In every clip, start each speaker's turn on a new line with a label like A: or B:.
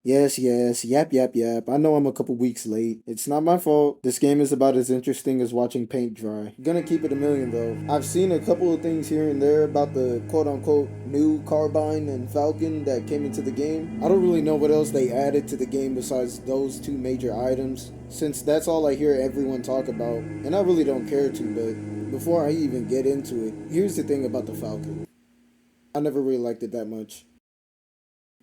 A: Yes, yes, yap. I know I'm a couple weeks late. It's not my fault. This game is about as interesting as watching paint dry. Gonna keep it a million though. I've seen a couple of things here and there about the quote unquote new Carbine and Falcon that came into the game. I don't really know what else they added to the game besides those two major items, since that's all I hear everyone talk about, and I really don't care to, but before I even get into it, here's the thing about the Falcon. I never really liked it that much.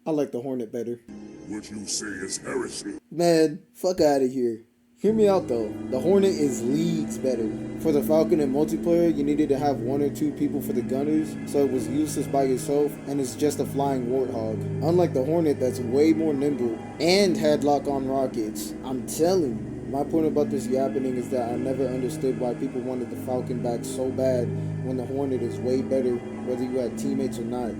A: I like the Hornet better.
B: What you say is heresy.
A: Man, fuck out of here. Hear me out though. The Hornet is leagues better. For the Falcon in multiplayer, you needed to have one or two people for the gunners, so it was useless by yourself, and it's just a flying warthog. Unlike the Hornet that's way more nimble and had lock-on rockets. I'm telling you. My point about this yappening is that I never understood why people wanted the Falcon back so bad when the Hornet is way better whether you had teammates or not.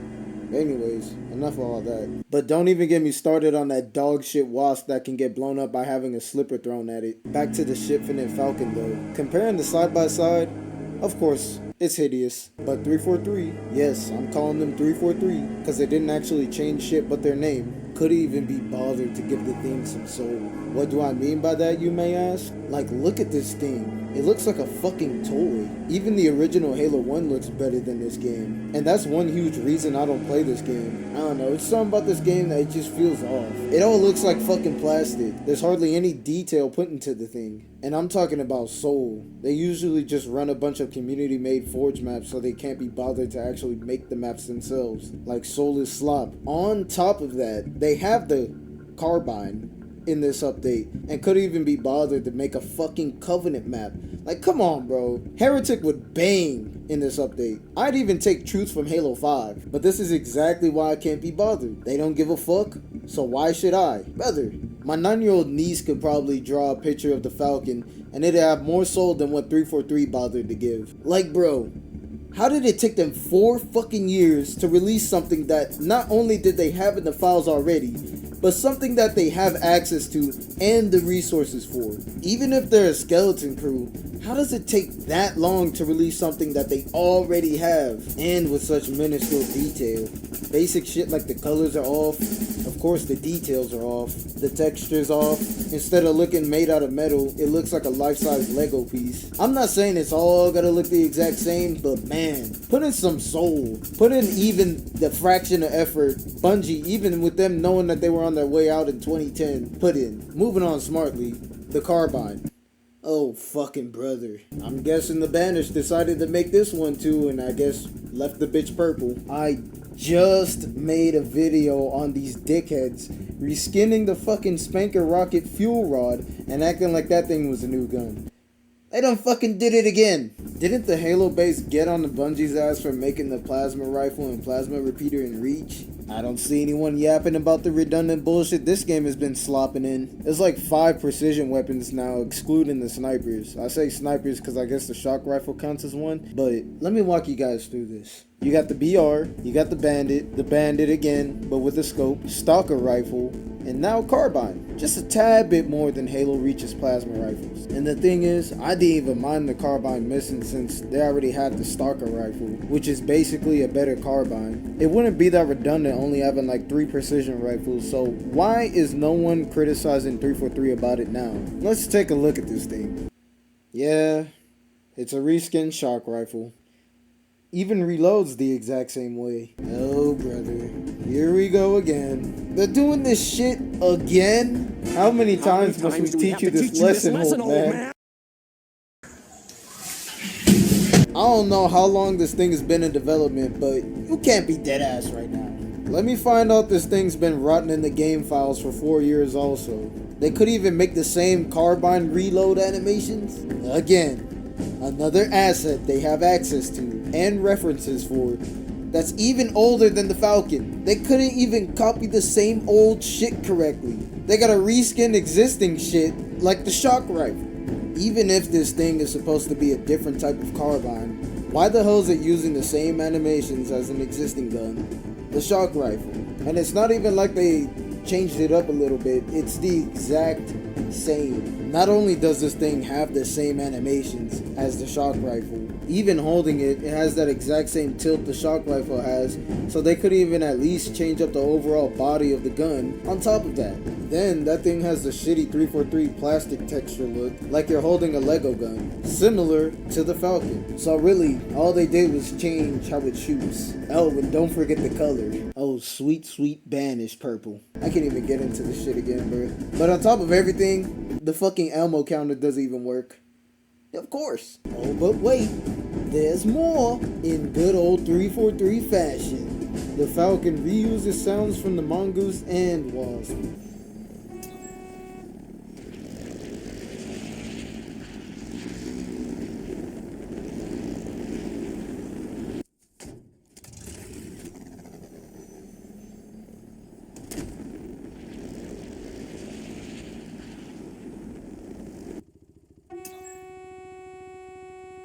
A: Anyways, enough of all that. But don't even get me started on that dog shit wasp that can get blown up by having a slipper thrown at it. Back to the shitfinite Falcon though. Comparing the side by side, of course, it's hideous. But 343, yes, I'm calling them 343 because they didn't actually change shit but their name. Couldn't even be bothered to give the thing some soul. What do I mean by that, you may ask? Like, look at this thing. It looks like a fucking toy. Even the original Halo 1 looks better than this game. And that's one huge reason I don't play this game. I don't know, it's something about this game that it just feels off. It all looks like fucking plastic. There's hardly any detail put into the thing. And I'm talking about soul. They usually just run a bunch of community-made Forge maps so they can't be bothered to actually make the maps themselves. Like Soul is slop. On top of that, they have the Carbine in this update and couldn't even be bothered to make a fucking Covenant map. Like, come on, bro. Heretic would bang in this update. I'd even take Truth from Halo 5, but this is exactly why I can't be bothered. They don't give a fuck, so why should I? Brother, my 9-year-old niece could probably draw a picture of the Falcon and it'd have more soul than what 343 bothered to give. Like, bro, how did it take them 4 fucking years to release something that not only did they have in the files already, but something that they have access to and the resources for? Even if they're a skeleton crew, how does it take that long to release something that they already have, and with such minuscule detail? Basic shit like the colors are off, of course the details are off, the texture's off. Instead of looking made out of metal, it looks like a life-size Lego piece. I'm not saying it's all gotta look the exact same, but man, put in some soul. Put in even the fraction of effort Bungie, even with them knowing that they were on their way out in 2010, put in. Moving on smartly, the Carbine. Oh, fucking brother. I'm guessing the Banish decided to make this one too, and I guess left the bitch purple. I just made a video on these dickheads reskinning the fucking Spanker rocket fuel rod and acting like that thing was a new gun. They done fucking did it again. Didn't the Halo base get on the Bungie's ass for making the plasma rifle and plasma repeater in Reach? I don't see anyone yapping about the redundant bullshit this game has been slopping in. There's like 5 precision weapons now, excluding the snipers. I say snipers because I guess the shock rifle counts as one, but let me walk you guys through this. You got the BR, you got the Bandit again, but with a scope, Stalker rifle, and now Carbine. Just a tad bit more than Halo Reach's plasma rifles. And the thing is, I didn't even mind the Carbine missing since they already had the Stalker rifle, which is basically a better Carbine. It wouldn't be that redundant only having like 3 precision rifles, so why is no one criticizing 343 about it now? Let's take a look at this thing. Yeah, it's a reskin shock rifle. Even reloads the exact same way. Oh, brother. Here we go again. They're doing this shit again? How many times must we teach you this lesson, old man? I don't know how long this thing has been in development, but you can't be dead ass right now. Let me find out this thing's been rotting in the game files for 4 years also. They could even make the same Carbine reload animations? Again. Another asset they have access to and references for that's even older than the Falcon. They couldn't even copy the same old shit correctly. They gotta reskin existing shit like the shock rifle. Even if this thing is supposed to be a different type of Carbine, why the hell is it using the same animations as an existing gun? The shock rifle. And it's not even like they changed it up a little bit. It's the exact Same. Not only does this thing have the same animations as the shock rifle, even holding it, it has that exact same tilt the shock rifle has, so they could even at least change up the overall body of the gun on top of that. Then that thing has the shitty 343 plastic texture look, like you're holding a Lego gun, similar to the Falcon. So really, all they did was change how it shoots. Oh, and don't forget the color. Oh, sweet, sweet banished purple. I can't even get into this shit again, bro. But on top of everything, the fucking ammo counter doesn't even work. Of course. Oh, but wait. There's more in good old 343 fashion. The Falcon reuses sounds from the mongoose and wasp.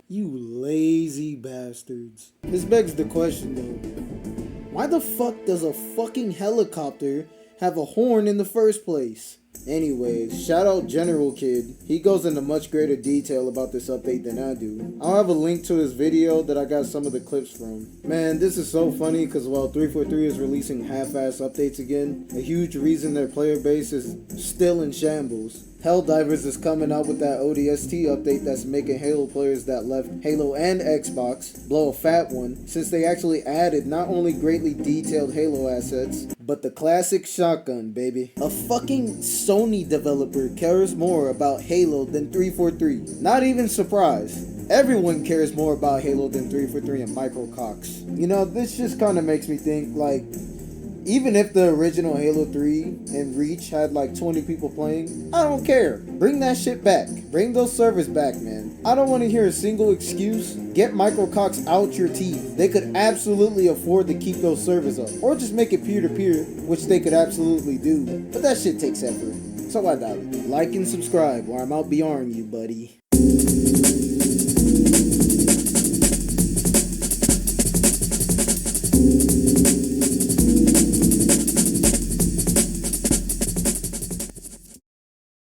A: You lazy bastards. This begs the question though. Why the fuck does a fucking helicopter have a horn in the first place? Anyways, shout out General Kid. He goes into much greater detail about this update than I do. I'll have a link to his video that I got some of the clips from. Man, this is so funny because while 343 is releasing half-ass updates again, a huge reason their player base is still in shambles. Helldivers is coming out with that ODST update that's making Halo players that left Halo and Xbox blow a fat one, since they actually added not only greatly detailed Halo assets, but the classic shotgun, baby. A fucking Sony developer cares more about Halo than 343. Not even surprised. Everyone cares more about Halo than 343 and Microcox. You know, this just kind of makes me think, like, even if the original Halo 3 and Reach had like 20 people playing, I don't care. Bring that shit back. Bring those servers back, man. I don't want to hear a single excuse. Get Microcox out your teeth. They could absolutely afford to keep those servers up. Or just make it peer-to-peer, which they could absolutely do. But that shit takes effort. So I doubt it. Like and subscribe or I'm out beyond you, buddy.